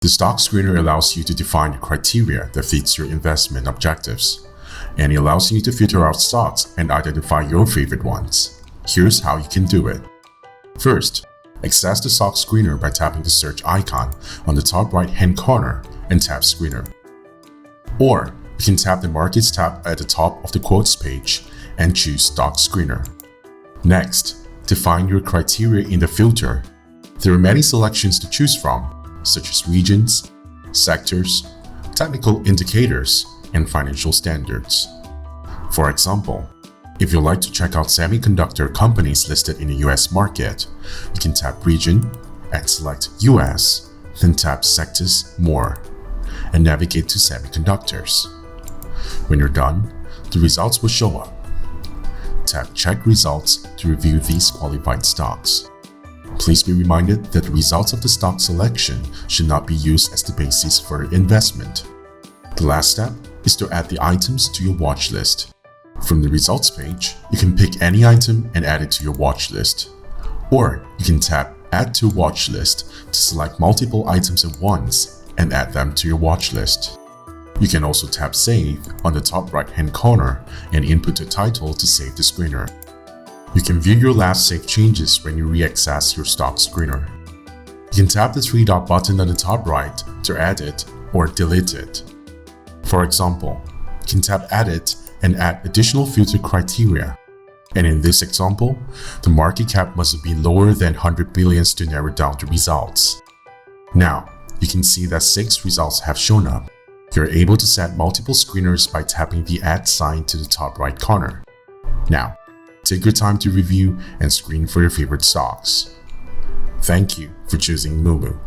The stock screener allows you to define the criteria that fits your investment objectives, and it allows you to filter out stocks and identify your favorite ones. Here's how you can do it. First, access the stock screener by tapping the search icon on the top right-hand corner and tap Screener. Or you can tap the Markets tab at the top of the quotes page and choose Stock Screener. Next, define your criteria in the filter. There are many selections to choose from, such as regions, sectors, technical indicators, and financial standards. For example, if you'd like to check out semiconductor companies listed in the US market, you can tap Region and select US, then tap Sectors More, and navigate to Semiconductors. When you're done, the results will show up. Tap Check Results to review these qualified stocks. Please be reminded that the results of the stock selection should not be used as the basis for investment. The last step is to add the items to your watch list. From the results page, you can pick any item and add it to your watch list. Or you can tap Add to Watch List to select multiple items at once and add them to your watch list. You can also tap Save on the top right-hand corner and input the title to save the screener. You can view your last saved changes when you re-access your stock screener. You can tap the three-dot button on the top right to add it or delete it. For example, you can tap Edit and add additional filter criteria. And in this example, the market cap must be lower than 100 billions to narrow down the results. Now, you can see that 6 results have shown up. You're able to set multiple screeners by tapping the Add sign to the top right corner. Now, take your time to review and screen for your favorite stocks. Thank you for choosing moomoo.